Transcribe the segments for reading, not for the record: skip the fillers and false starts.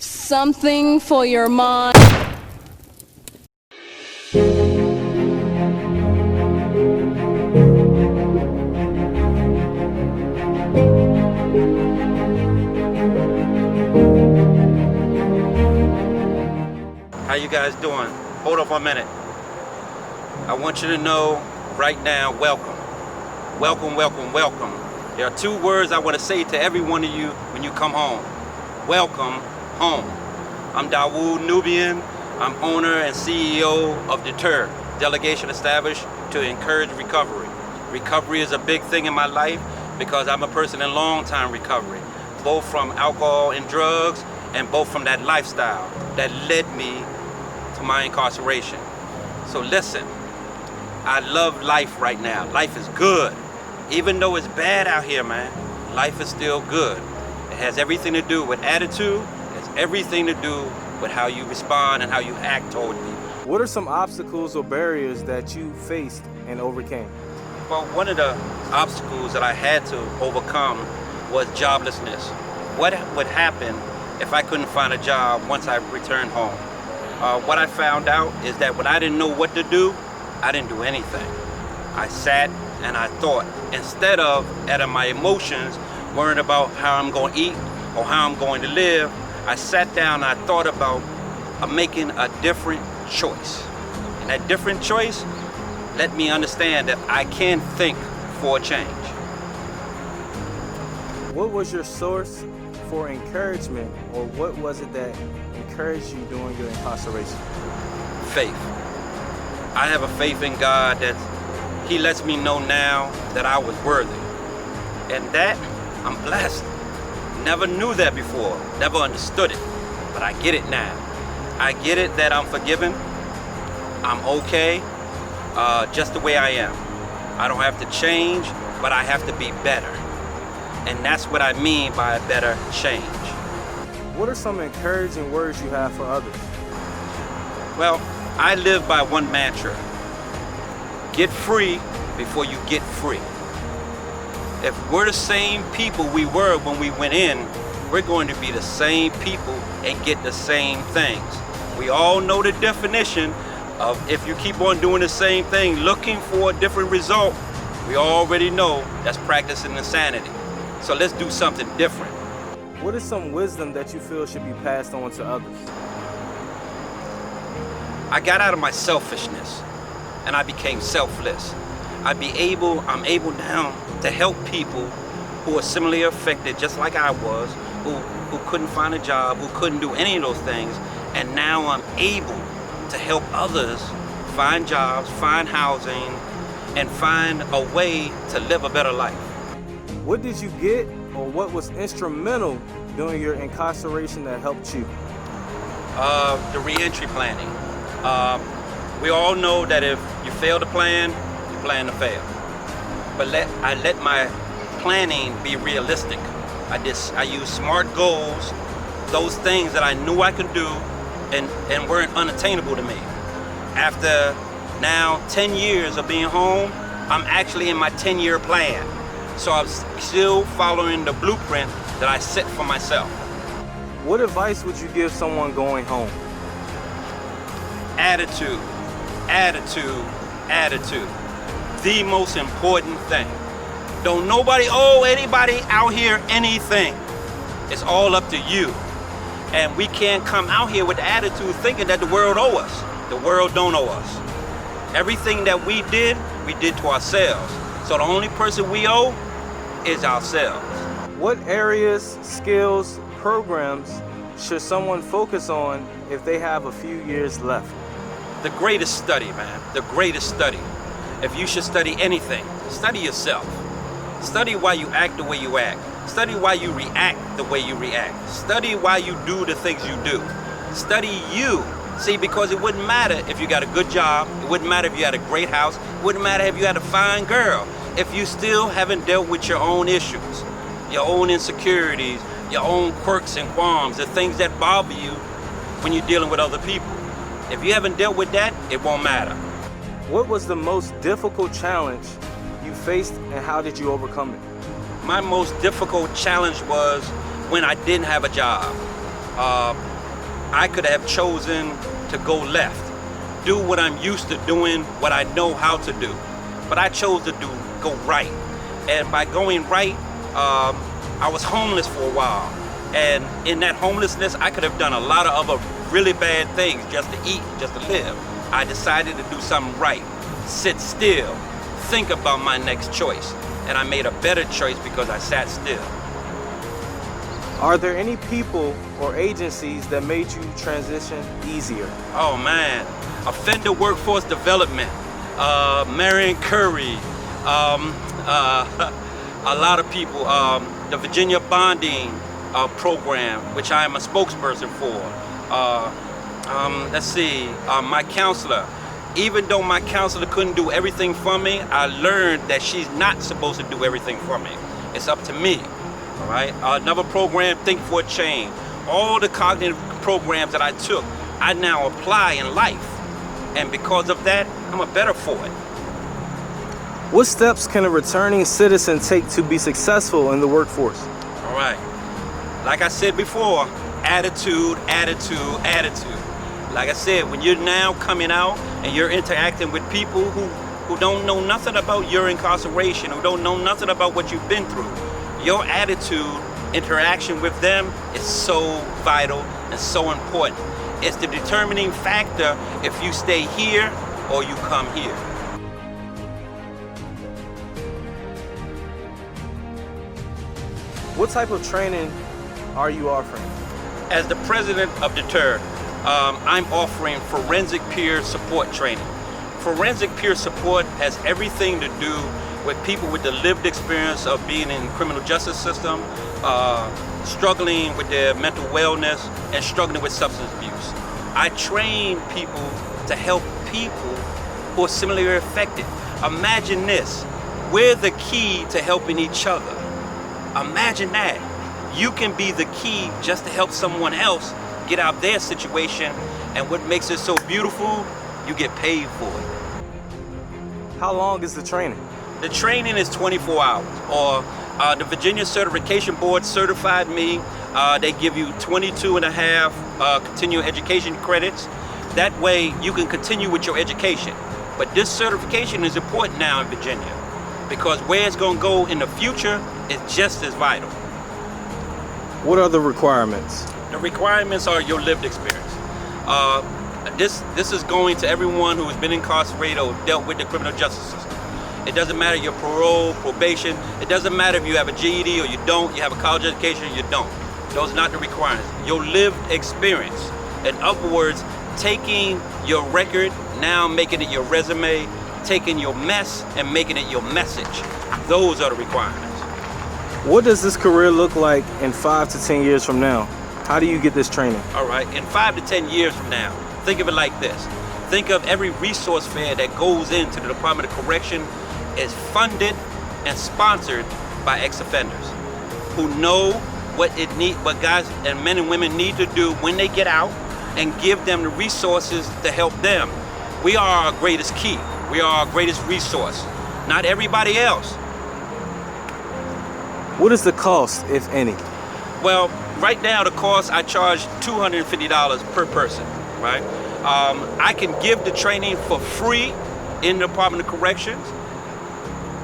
Something for your mind. How you guys doing? Hold up a minute. I want you to know right now, welcome. Welcome, welcome, welcome. There are two words I want to say to every one of you when you come home. Welcome home. I'm Dawud Nubian. I'm owner and CEO of D.E.T.E.R, Delegation established to encourage recovery. Recovery is a big thing in my life because I'm a person in long-time recovery, both from alcohol and drugs and both from that lifestyle that led me to my incarceration. So listen, I love life right now. Life is good. Even though it's bad out here, man, life is still good. It has everything to do with attitude. It has everything to do with how you respond and how you act toward people. What are some obstacles or barriers that you faced and overcame? Well, one of the obstacles that I had to overcome was joblessness. What would happen if I couldn't find a job once I returned home? What I found out is that when I didn't know what to do, I didn't do anything. I sat and I thought, instead of out of my emotions, worrying about how I'm going to eat or how I'm going to live, I sat down and I thought about making a different choice. And that different choice let me understand that I can think for a change. What was your source for encouragement, or what was it that encouraged you during your incarceration? Faith. I have a faith in God that He lets me know now that I was worthy. And that, I'm blessed. Never knew that before, never understood it, but I get it now. I get it that I'm forgiven, I'm okay, just the way I am. I don't have to change, but I have to be better. And that's what I mean by a better change. What are some encouraging words you have for others? Well, I live by one mantra. Get free before you get free. If we're the same people we were when we went in, we're going to be the same people and get the same things. We all know the definition of if you keep on doing the same thing, looking for a different result, we already know that's practicing insanity. So let's do something different. What is some wisdom that you feel should be passed on to others? I got out of my selfishness and I became selfless. I'm able now to help people who are similarly affected, just like I was, who couldn't find a job, who couldn't do any of those things. And now I'm able to help others find jobs, find housing, and find a way to live a better life. What did you get, or what was instrumental during your incarceration that helped you? The reentry planning. We all know that if you fail to plan, you plan to fail. But I let my planning be realistic. I use SMART goals, those things that I knew I could do and weren't unattainable to me. After now 10 years of being home, I'm actually in my 10-year plan. So I'm still following the blueprint that I set for myself. What advice would you give someone going home? Attitude, attitude, attitude. The most important thing. Don't nobody owe anybody out here anything. It's all up to you. And we can't come out here with the attitude thinking that the world owes us. The world don't owe us. Everything that we did to ourselves. So the only person we owe is ourselves. What areas, skills, programs should someone focus on if they have a few years left? The greatest study, man, the greatest study. If you should study anything, study yourself. Study why you act the way you act. Study why you react the way you react. Study why you do the things you do. Study you. See, because it wouldn't matter if you got a good job, it wouldn't matter if you had a great house, it wouldn't matter if you had a fine girl, if you still haven't dealt with your own issues, your own insecurities, your own quirks and qualms, the things that bother you when you're dealing with other people. If you haven't dealt with that, it won't matter. What was the most difficult challenge you faced, and how did you overcome it? My most difficult challenge was when I didn't have a job. I could have chosen to go left, do what I'm used to doing, what I know how to do. But I chose to go right. And by going right, I was homeless for a while. And in that homelessness, I could have done a lot of other really bad things just to eat, just to live. I decided to do something right, sit still, think about my next choice. And I made a better choice because I sat still. Are there any people or agencies that made you transition easier? Oh man, Offender Workforce Development, Marion Curry, a lot of people, the Virginia Bonding Program, which I am a spokesperson for. Let's see, my counselor. Even though my counselor couldn't do everything for me, I learned that she's not supposed to do everything for me. It's up to me, all right? Another program, Think for a Change. All the cognitive programs that I took, I now apply in life. And because of that, I'm a better for it. What steps can a returning citizen take to be successful in the workforce? All right. Like I said before, attitude, attitude, attitude. Like I said, when you're now coming out and you're interacting with people who don't know nothing about your incarceration, who don't know nothing about what you've been through, your attitude, interaction with them is so vital and so important. It's the determining factor if you stay here or you come here. What type of training are you offering? As the president of D.E.T.E.R, I'm offering forensic peer support training. Forensic peer support has everything to do with people with the lived experience of being in the criminal justice system, struggling with their mental wellness, and struggling with substance abuse. I train people to help people who are similarly affected. Imagine this, we're the key to helping each other. Imagine that. You can be the key just to help someone else get out their situation, and what makes it so beautiful, you get paid for it. How long is the training? The training is 24 hours, or the Virginia Certification Board certified me. They give you 22 and a half continuing education credits. That way you can continue with your education. But this certification is important now in Virginia because where it's going to go in the future is just as vital. What are the requirements? The requirements are your lived experience. This is going to everyone who has been incarcerated or dealt with the criminal justice system. It doesn't matter your parole, probation. It doesn't matter if you have a GED or you don't, you have a college education or you don't. Those are not the requirements. Your lived experience. In other words, taking your record, now making it your resume, taking your mess and making it your message. Those are the requirements. What does this career look like in 5 to 10 years from now? How do you get this training? All right, in 5 to 10 years from now, think of it like this. Think of every resource fair that goes into the Department of Correction is funded and sponsored by ex-offenders who know what guys and men and women need to do when they get out and give them the resources to help them. We are our greatest key. We are our greatest resource, not everybody else. What is the cost, if any? Well, right now the cost, I charge $250 per person, right? I can give the training for free in the Department of Corrections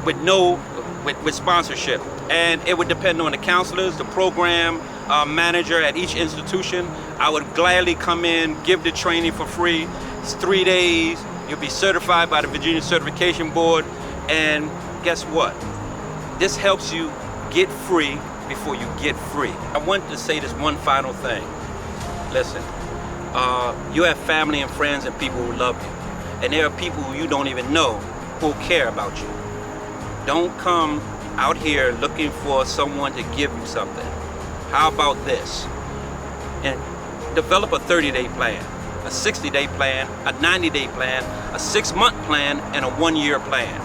with sponsorship. And it would depend on the counselors, the program manager at each institution. I would gladly come in, give the training for free. It's 3 days. You'll be certified by the Virginia Certification Board. And guess what? This helps you get free before you get free. I want to say this one final thing. Listen, you have family and friends and people who love you. And there are people who you don't even know who care about you. Don't come out here looking for someone to give you something. How about this? And develop a 30-day plan, a 60-day plan, a 90-day plan, a 6-month plan, and a 1-year plan.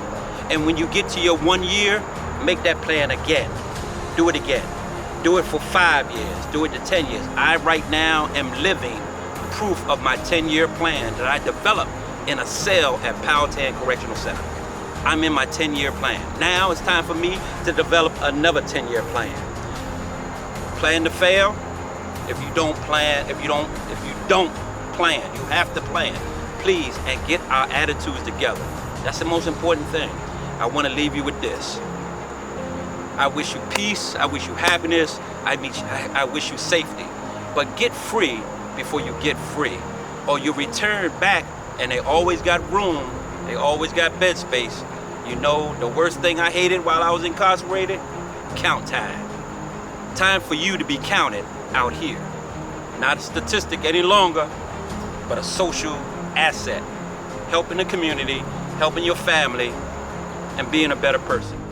And when you get to your 1 year, make that plan again. Do it again. Do it for 5 years. Do it to 10 years. I right now am living proof of my 10-year plan that I developed in a cell at Powhatan Correctional Center. I'm in my 10-year plan. Now it's time for me to develop another 10-year plan. Plan to fail? if you don't plan, if you don't plan, you have to plan, please, and get our attitudes together. That's the most important thing. I want to leave you with this. I wish you peace, I wish you happiness, I wish you safety. But get free before you get free. Or you return back and they always got room, they always got bed space. You know, the worst thing I hated while I was incarcerated? Count time. Time for you to be counted out here. Not a statistic any longer, but a social asset. Helping the community, helping your family, and being a better person.